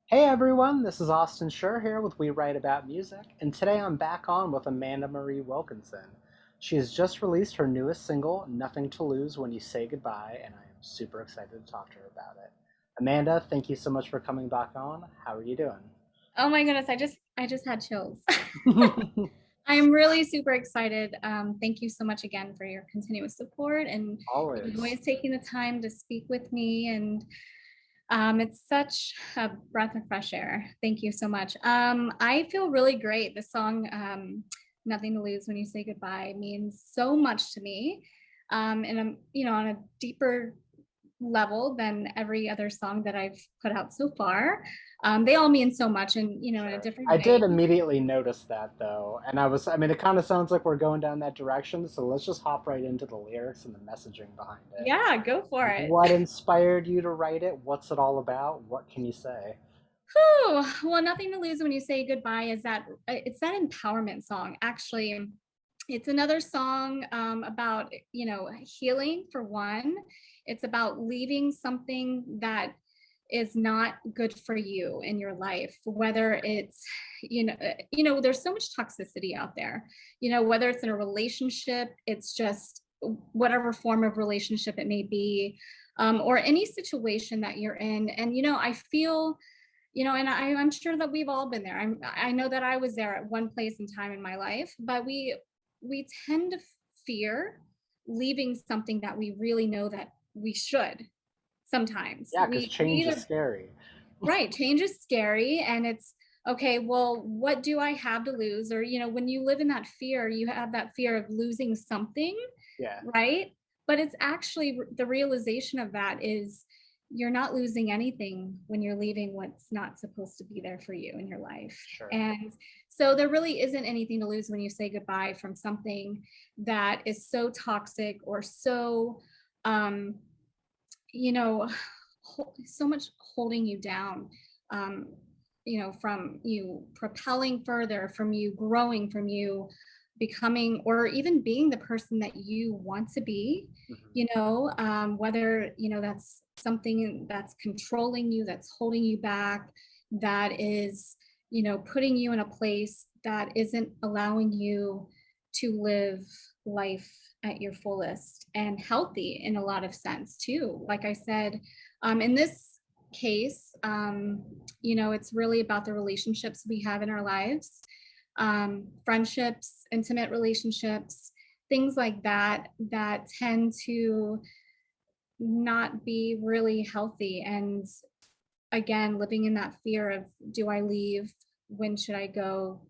Hey everyone, this is Austin Schur here with We Write About Music, and today I'm back on with Amanda Marie Wilkinson. She has just released her newest single, Nothing to Lose When You Say Goodbye, and I am super excited to talk to her about it. Amanda, thank you so much for coming back on. How are you doing? Oh my goodness, I just had chills. I am really super excited. Thank you so much again for your continuous support and Always. always taking the time to speak with me. And it's such a breath of fresh air. Thank you so much. I feel really great. The song "Nothing to Lose When You Say Goodbye" means so much to me, and I'm on a deeper level than every other song that I've put out so far. They all mean so much, and in a Sure. different I did way. immediately notice that though, and I mean, it kind of sounds like we're going down that direction, so let's just hop right into the lyrics and the messaging behind it. Yeah, go for it. What inspired you to write it? What's it all about? What can you say? Whew. Well, nothing to lose when you say goodbye is that it's that empowerment song. Actually, it's another song about healing for one. It's about leaving something that is not good for you in your life, whether it's there's so much toxicity out there, whether it's in a relationship, it's just whatever form of relationship it may be, or any situation that you're in. And I feel, and I'm sure that we've all been there. I know that I was there at one place in time in my life, but we tend to fear leaving something that we really know that we should. Sometimes Yeah, because we change is either, scary. right, change is scary, and it's okay, well, what do I have to lose? Or when you live in that fear, you have that fear of losing something, Yeah, right? But it's actually the realization of that is you're not losing anything when you're leaving what's not supposed to be there for you in your life. sure. And so there really isn't anything to lose when you say goodbye from something that is so toxic or so um you know so much holding you down, um from you propelling further, from you growing, from you becoming or even being the person that you want to be, Hmm. whether that's something that's controlling you, that's holding you back, that is putting you in a place that isn't allowing you to live life at your fullest and healthy in a lot of sense too. Like I said, in this case, it's really about the relationships we have in our lives, friendships, intimate relationships, things like that, that tend to not be really healthy. And again, living in that fear of, do I leave? When should I go?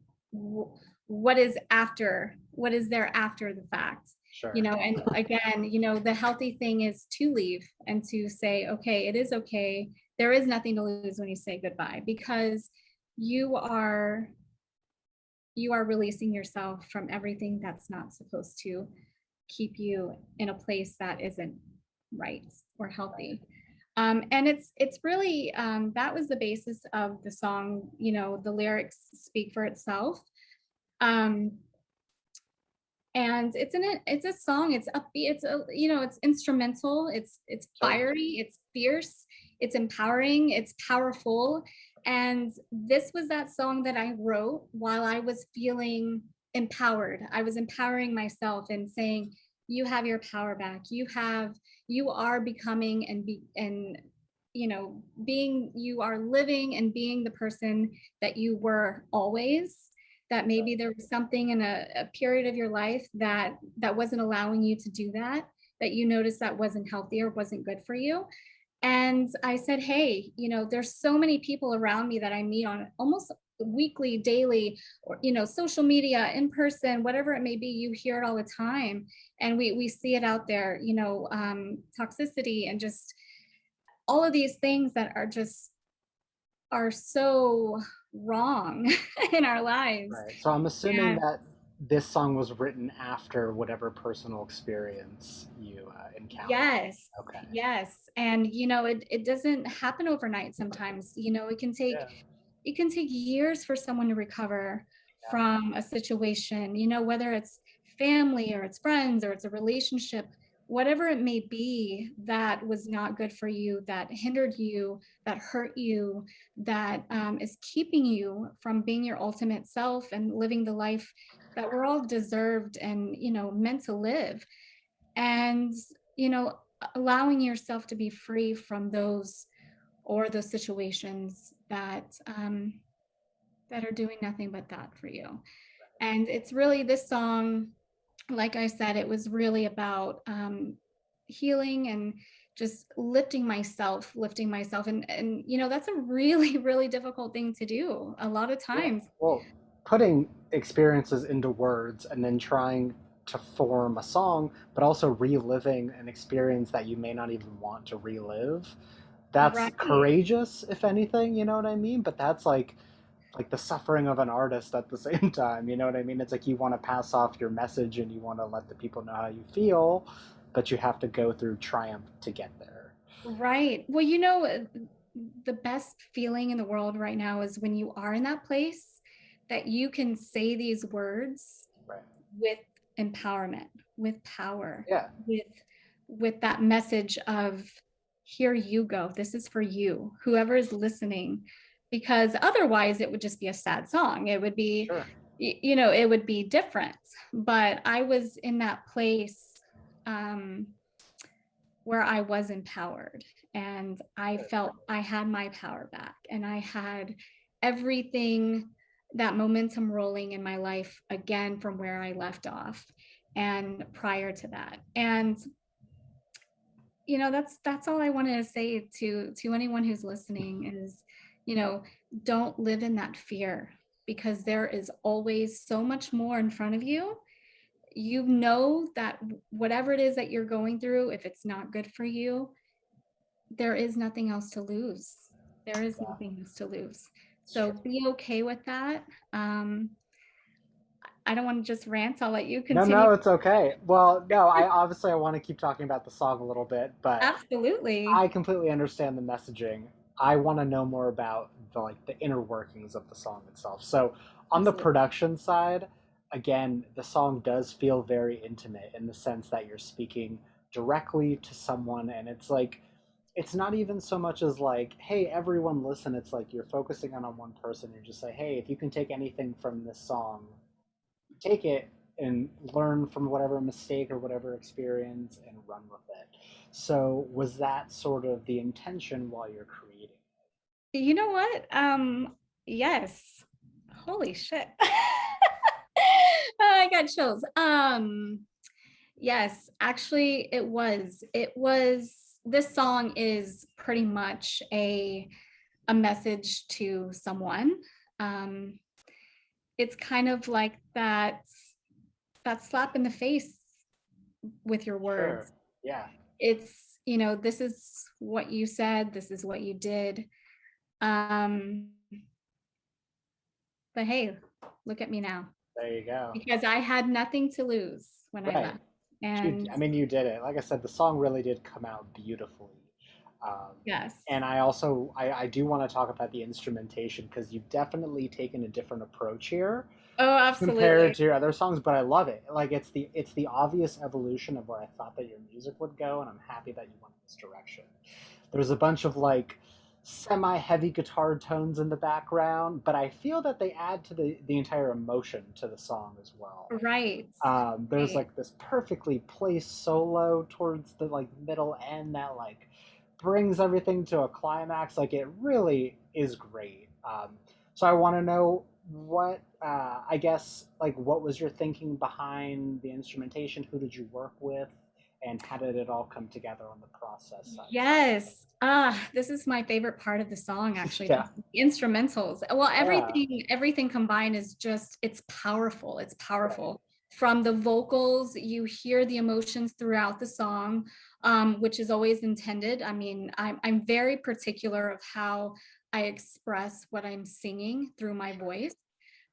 What is after? What is there after the fact? Sure. And again, the healthy thing is to leave and to say, okay, it is okay. There is nothing to lose when you say goodbye, because you are you are releasing yourself from everything that's not supposed to keep you in a place that isn't right or Right. healthy. And it's really, that was the basis of the song. The lyrics speak for itself. Um, and it's a song. It's upbeat. It's instrumental. It's Certainly. fiery. It's fierce. It's empowering. It's powerful. And this was that song that I wrote while I was feeling empowered. I was empowering myself and saying, "You have your power back. You are becoming and being, you are living and being the person that you were always." That maybe there was something in a period of your life that wasn't allowing you to do that, that you noticed that wasn't healthy or wasn't good for you. And I said, hey, there's so many people around me that I meet on almost weekly, daily, or social media, in person, whatever it may be. You hear it all the time, and we see it out there, toxicity and just all of these things that are so wrong in our lives. Right. So I'm assuming And that this song was written after whatever personal experience you encountered. yes, Okay. yes. And it doesn't happen overnight sometimes. Yeah. It can take years for someone to recover Yeah. from a situation, whether it's family or it's friends or it's a relationship, whatever it may be that was not good for you, that hindered you, that hurt you, that is keeping you from being your ultimate self and living the life that we're all deserved and, meant to live. And, you know, allowing yourself to be free from those or those situations that are doing nothing but that for you. And it's really this song, like I said, it was really about healing and just lifting myself. And, that's a really, really difficult thing to do a lot of Yeah. times. Well, putting experiences into words and then trying to form a song, but also reliving an experience that you may not even want to relive. That's Right. courageous, if anything, you know what I mean? But that's like the suffering of an artist at the same time, you know what I mean? It's like you want to pass off your message and you want to let the people know how you feel, but you have to go through triumph to get there. Right. Well, the best feeling in the world right now is when you are in that place that you can say these words Right. with empowerment, with power, Yeah. with with that message of here you go. This is for you, whoever is listening, because otherwise it would just be a sad song. It would be, Sure. it would be different. But I was in that place um, where I was empowered and I felt I had my power back and I had everything, that momentum rolling in my life again from where I left off and prior to that. And that's all I wanted to say to anyone who's listening is, you know, don't live in that fear because there is always so much more in front of you. You know that whatever it is that you're going through, if it's not good for you, there is nothing else to lose. There is Yeah. nothing else to lose. It's true. So be okay with that. I don't want to just rant. I'll let you No, continue. no, it's okay. Well, no, I want to keep talking about the song a little bit, but Absolutely. I completely understand the messaging. I want to know more about the inner workings of the song itself. So, on the Absolutely. production side, again, the song does feel very intimate in the sense that you're speaking directly to someone, and it's not even so much as like, hey, everyone listen. It's like you're focusing on one person. You're just like, hey, if you can take anything from this song, take it and learn from whatever mistake or whatever experience and run with it. So, was that sort of the intention while you're creating? You know what? Yes. Holy shit. I got chills. Yes, actually it was. This song is pretty much a message to someone. Um, it's kind of like that slap in the face with your Sure. words. Yeah. It's, this is what you said, this is what you did. Um, but hey, look at me now. There you go. Because I had nothing to lose when I Right. left. And I mean, you did it. Like I said, the song really did come out beautifully. Um, yes. and I do want to talk about the instrumentation because you've definitely taken a different approach here Oh, compared absolutely. to your other songs, but I love it. Like it's the obvious evolution of where I thought that your music would go, and I'm happy that you went this direction. There's a bunch of semi-heavy guitar tones in the background, but I feel that they add to the entire emotion to the song as well. Right. There's Right. like this perfectly placed solo towards the middle end that brings everything to a climax. Like it really is great. So I want to know what I guess what was your thinking behind the instrumentation? Who did you work with? And how did it all come together on the process side of Yes. This is my favorite part of the song, things? actually, Yeah, the instrumentals. Well, yeah, everything combined is just, it's powerful. It's right, powerful. From the vocals, you hear the emotions throughout the song, which is always intended. I mean, I'm very particular of how I express what I'm singing through my sure, voice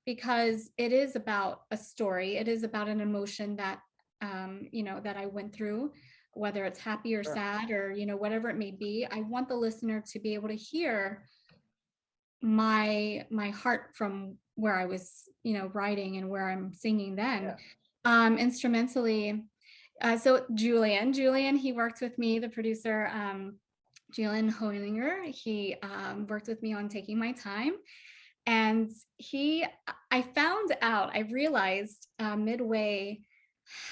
because it is about a story. It is about an emotion that that I went through, whether it's happy or sure, sad or whatever it may be. I want the listener to be able to hear my heart from where I was, writing and where I'm singing then. yeah, Instrumentally, So Julian, he worked with me, the producer, Julian Honinger. He worked with me on Taking My Time. And I found out, I realized midway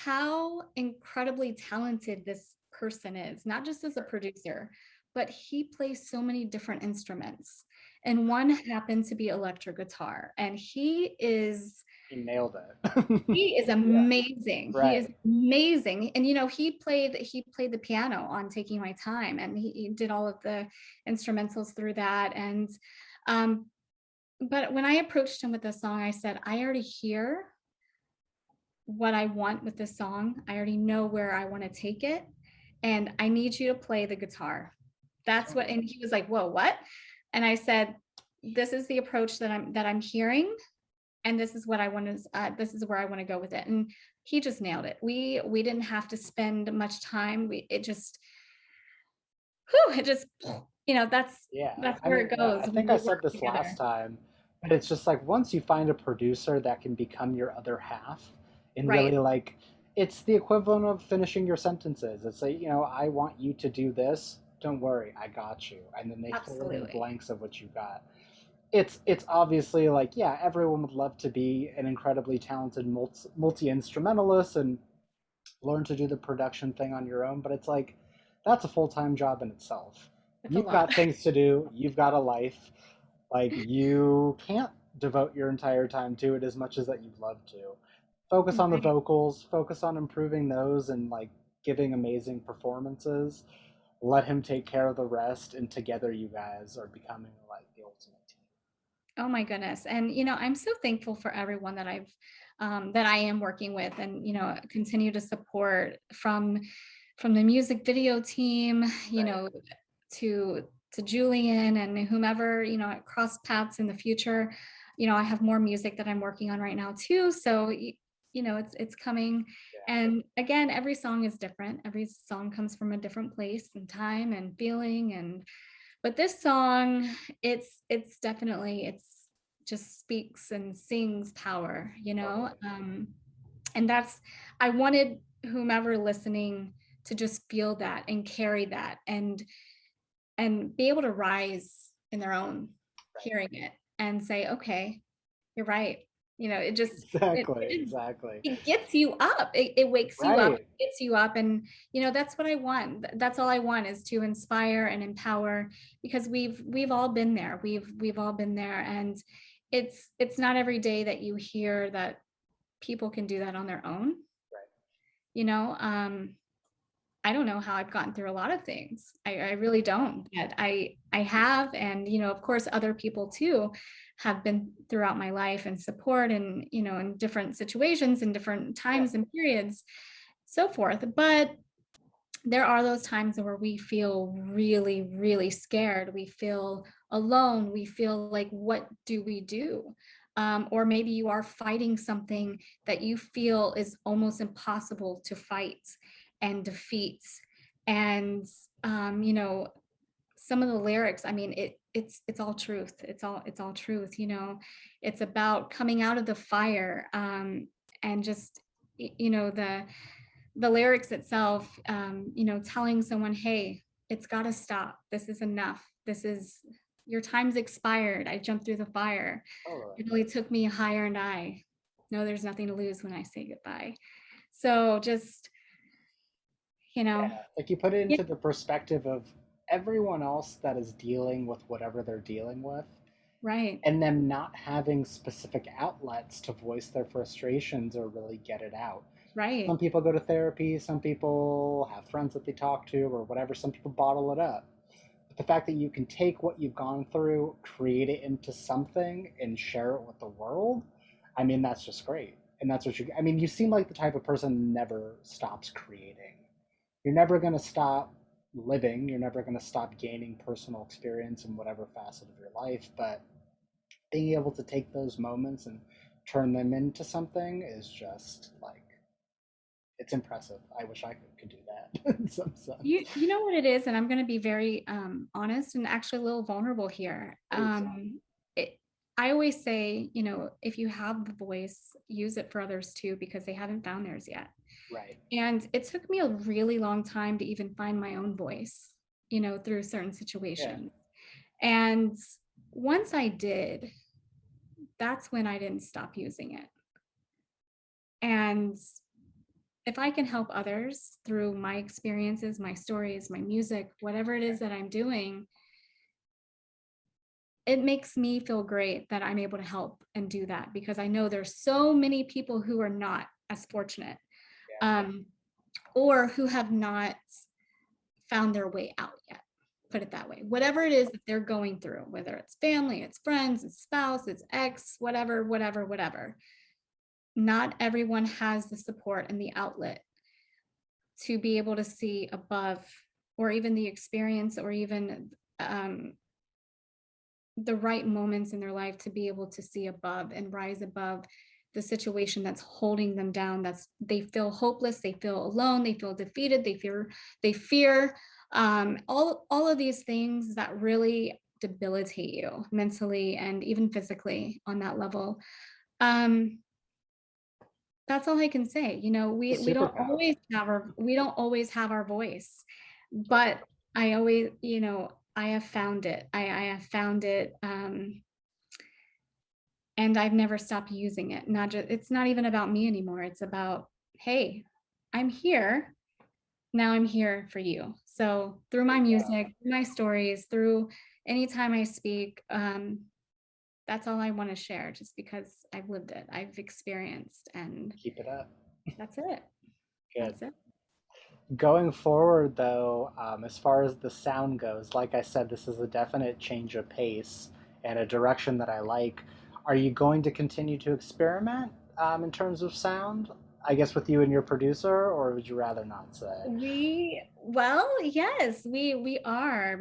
how incredibly talented this person is, not just as a producer, but he plays so many different instruments. And one happened to be electric guitar. And He nailed it. he is Yeah, amazing. He is right. amazing. And he played the piano on Taking My Time, and he did all of the instrumentals through that. And um, but when I approached him with this song, I said, I already hear what I want with this song. I already know where I want to take it. And I need you to play the guitar. That's what, and he was like, whoa, what? And I said, this is the approach that I'm hearing. And this is what I want to, this is where I want to go with it. And he just nailed it. We didn't have to spend much time. It just, whew, it just, that's Yeah, that's I where mean, it goes I when think I we said work this last together. time, but it's just like once you find a producer that can become your other half and Right. really like, it's the equivalent of finishing your sentences. It's like, I want you to do this. Don't worry, I got you. And then they fill in the Absolutely. blanks of what you got. It's obviously like, yeah, everyone would love to be an incredibly talented multi instrumentalist and learn to do the production thing on your own, but it's like that's a full-time job in itself. It's a You've lot. got things to do, you've got a life. Like you can't devote your entire time to it as much as that you'd love to. Focus on the Right. vocals, focus on improving those and like giving amazing performances. Let him take care of the rest, and together you guys are becoming like the ultimate team. Oh my goodness. And I'm so thankful for everyone that I am working with, and continue to support, from the music video team, Right. to Julian and whomever, cross paths in the future. I have more music that I'm working on right now too. So it's coming. Yeah. And again, every song is different. Every song comes from a different place and time and feeling. And but this song, it's definitely, it's just speaks and sings power, Totally. and that's, I wanted whomever listening to just feel that and carry that, and be able to rise in their own Right. hearing it and say, okay, you're right. It just, Exactly. Exactly. it gets you up. It wakes you up, Right. gets you up. And that's what I want. That's all I want, is to inspire and empower, because we've all been there. We've all been there. And it's not every day that you hear that people can do that on their own. Right. you know um I don't know how I've gotten through a lot of things. I really don't, but I have. And of course other people too have been throughout my life, and support, and in different situations and different Yeah. times and periods, so forth. But there are those times where we feel really, really scared. We feel alone. We feel like, what do we do? Or maybe you are fighting something that you feel is almost impossible to fight and defeat. And some of the lyrics, I mean, it's all truth. It's all truth. It's about coming out of the fire, and just the lyrics itself, telling someone, hey, it's got to stop. This is enough. This is, your time's expired. I jumped through the fire. Totally. It really took me higher, and I know there's nothing to lose when I say goodbye. So just, you know, Yeah, like you put it yeah, into the perspective of everyone else that is dealing with whatever they're dealing with, right, and them not having specific outlets to voice their frustrations or really get it out. right, Some people go to therapy, some people have friends that they talk to, or whatever, some people bottle it up. But the fact that you can take what you've gone through, create it into something, and share it with the world, I mean, that's just great. And that's what I mean, you seem like the type of person who never stops creating. You're never going to stop living. You're never going to stop gaining personal experience in whatever facet of your life. But being able to take those moments and turn them into something is just like, it's impressive. I wish I could do that in some sense. you know what it is. And I'm going to be very honest and actually a little vulnerable here. Please. It, I always say, if you have the voice, use it for others too, because they haven't found theirs yet. Right. And it took me a really long time to even find my own voice, through certain Yeah. situations. And once I did, that's when I didn't stop using it. And if I can help others through my experiences, my stories, my music, whatever it is that I'm doing, it makes me feel great that I'm able to help and do that, because I know there's so many people who are not as fortunate, Yeah. um, or who have not found their way out yet. Put it that way. Whatever it is that they're going through, whether it's family, it's friends, it's spouse, it's ex, whatever, whatever, whatever. Not everyone has the support and the outlet to be able to see above, or even the experience, or even the right moments in their life to be able to see above and rise above the situation that's holding them down. That's They feel hopeless, they feel alone, they feel defeated, they fear all of these things that really debilitate you mentally and even physically on that level. um that's all I can say. It's We super don't powerful. always have our voice, but I always, I have found it. I have found it, and I've never stopped using it. Not just It's not even about me anymore. It's about, hey, I'm here. Now I'm here for you. So through There my you go. music, through my stories, through anytime I speak, that's all I want to share, just because I've lived it, I've experienced, and Keep it up. that's it. Good. That's it. Going forward, though, as far as the sound goes, like I said, this is a definite change of pace and a direction that I like. Are you going to continue to experiment in terms of sound? I guess with you and your producer, or would you rather not say? Well, yes, we are.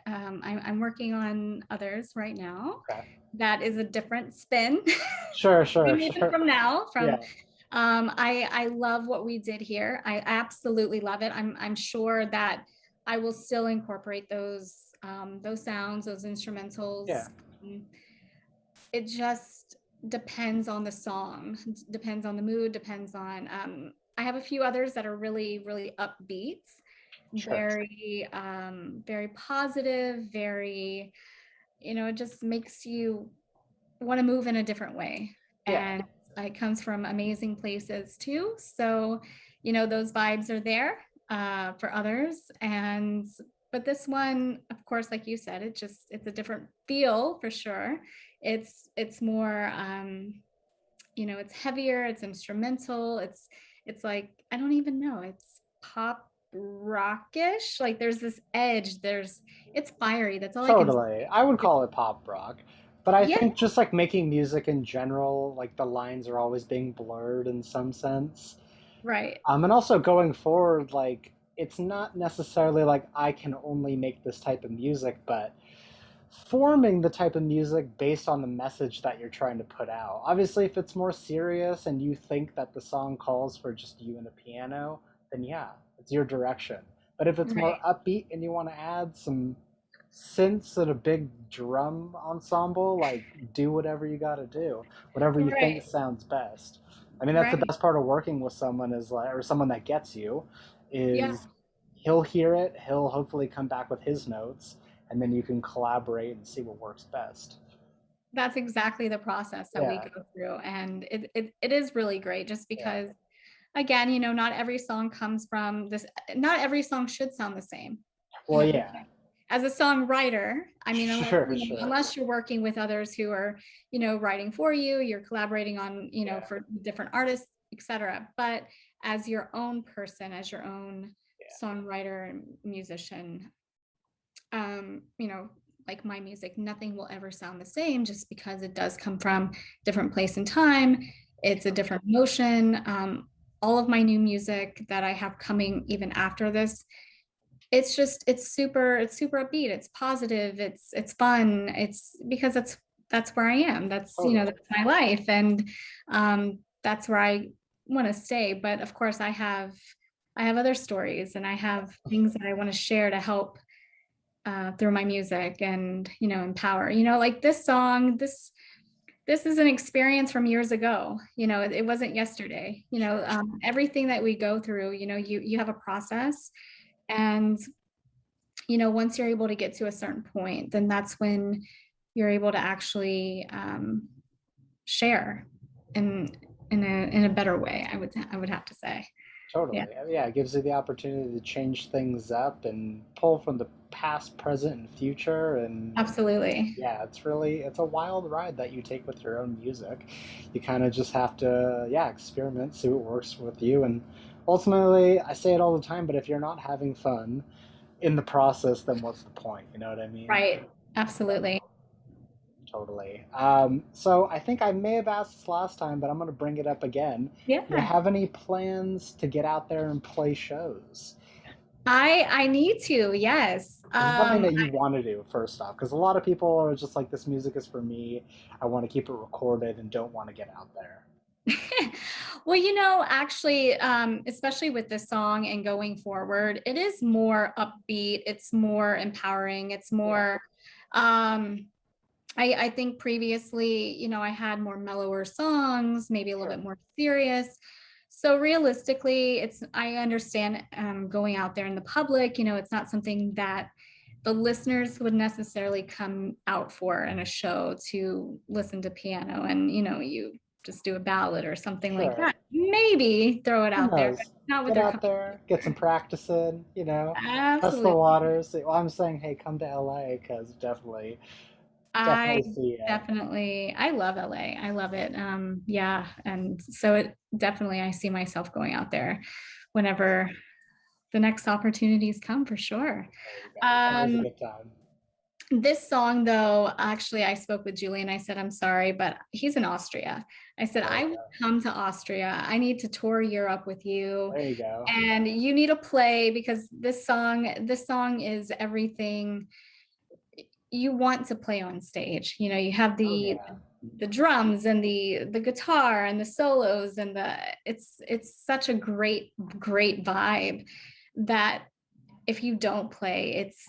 I'm working on others right now. Okay. That is a different spin. Sure, sure, Even sure. from now, from Yeah, I love what we did here. I absolutely love it. I'm sure that I will still incorporate those sounds, those instrumentals. yeah, Um, It just depends on the song, depends on the mood, depends on I have a few others that are really, really upbeat, sure. very positive, very, it just makes you want to move in a different way. Yeah, And it comes from amazing places too. So, those vibes are there for others. But this one, of course, like you said, it's a different feel for sure. It's more, it's heavier, it's instrumental. It's like, I don't even know, it's pop rockish. Like there's this edge, it's fiery. That's all I can say. totally. I would call it pop rock. But I Yeah, think just like making music in general, like the lines are always being blurred in some sense. right. And also going forward, like it's not necessarily like I can only make this type of music, but forming the type of music based on the message that you're trying to put out. Obviously, if it's more serious and you think that the song calls for just you and a piano, then yeah, it's your direction. But if it's more Right. upbeat and you want to add some synths and a big drum ensemble, like do whatever you got to do, whatever you think Right. sounds best. I mean, that's the Right. best part of working with someone is like, or someone that gets you, Yeah. is he'll hear it, he'll hopefully come back with his notes, and then you can collaborate and see what works best. That's exactly the process that we Yeah, go through. And it is really great, just yeah. because, again, not every song comes from this, not every song should sound the same. Well, We yeah, can't, as a songwriter, I mean, sure, sure. unless you're working with others who are, writing for you, you're collaborating on, Yeah, for different artists, etc. But as your own person, as your own yeah, songwriter and musician, like my music, nothing will ever sound the same, just because it does come from different place and time. It's a sure. different emotion. All of my new music that I have coming even after this, it's super upbeat, it's positive, it's fun. It's because that's where I am. Totally. That's my life. And that's where I want to stay. But of course, I have other stories, and I have things that I want to share to help through my music, and empower. Like this song, this is an experience from years ago. It wasn't yesterday. Sure. Everything that we go through, you have a process, and once you're able to get to a certain point, then that's when you're able to actually share in in a better way. I would have to say, yeah, Totally. Yeah, it gives you the opportunity to change things up and pull from the past, present, and future. And absolutely. yeah, it's a wild ride that you take with your own music. You kind of just have to, yeah, experiment, see what works with you. And ultimately, I say it all the time, but if you're not having fun in the process, then what's the point? You know what I mean? Right. Absolutely. Totally. So I think I may have asked this last time, but I'm going to bring it up again. Do you Yeah. have any plans to get out there and play shows? I need to, yes. Is it something that you want to do first off? Because a lot of people are just like, this music is for me. I want to keep it recorded and don't want to get out there. Well, actually, especially with this song and going forward, it is more upbeat, it's more empowering, it's Yeah, more I think previously, I had more mellower songs, maybe a little sure, bit more serious. So realistically, I understand going out there in the public, it's not something that the listeners would necessarily come out for in a show to listen to piano, and you just do a ballad or something like sure. that. Maybe throw it Who out there, but knows? not what Get they're out coming. there, get some practice in, test the Absolutely. waters. Well, I'm saying, hey, come to LA because I definitely see it. I love LA. I love it. Yeah. And so it definitely, I see myself going out there whenever the next opportunities come, for sure. There you go. It's always a Um, good time. this song, though, actually, I spoke with Julie and I said, I'm sorry, but he's in Austria. I said, There I you will go. come to Austria. I need to tour Europe with you. There you go. And you need to play, because this song is everything you want to play on stage. You have Oh the yeah. the drums and the guitar and the solos, and it's such a great vibe that if you don't play, it's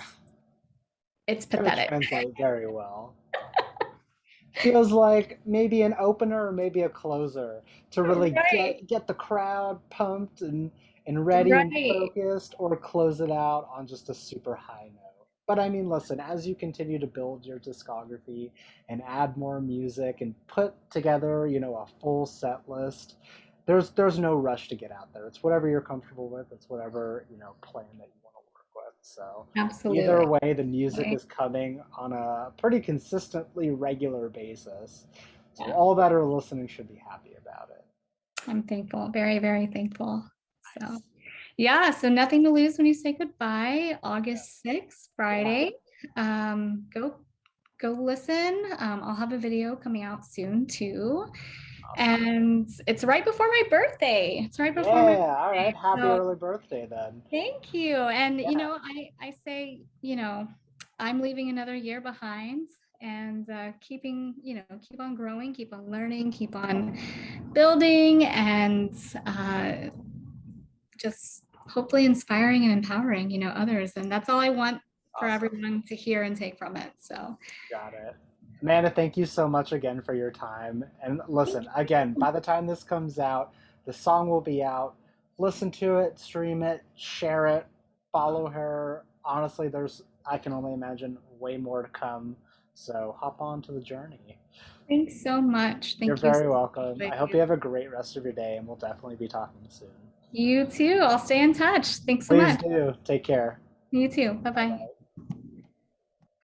It's gonna pathetic. translate very well. Feels like maybe an opener or maybe a closer to really Right. get the crowd pumped and ready and Right. focused, or close it out on just a super high note. But I mean, listen, as you continue to build your discography and add more music and put together, a full set list, there's no rush to get out there. It's whatever you're comfortable with. It's whatever, plan that you want to work with. So Absolutely. either way, the music is coming on a pretty consistently regular basis. So Yeah. all that are listening should be happy about it. I'm thankful, very, very thankful. So, Nice. yeah, so nothing to lose when you say goodbye. Yeah. August 6th, Yeah. Friday. Go listen. I'll have a video coming out soon too. Awesome. And it's right before my birthday. It's right before my Yeah. All right. birthday. Happy So early birthday then. thank you. And Yeah. I say, I'm leaving another year behind, and keep on growing, keep on learning, keep on building, and just hopefully inspiring and empowering, others. And that's all I want for Awesome. everyone to hear and take from it. So Got it. Amanda, thank you so much again for your time. And thank listen, again, you. by the time this comes out, the song will be out. Listen to it, stream it, share it, follow her. Honestly, I can only imagine, way more to come. So hop on to the journey. Thanks so much. You're Thank you so very much, welcome. I hope you ladies. have a great rest of your day, and we'll definitely be talking soon. You too. I'll stay in touch. Thanks so Please much. do. Take care. You too. Bye Bye bye. bye.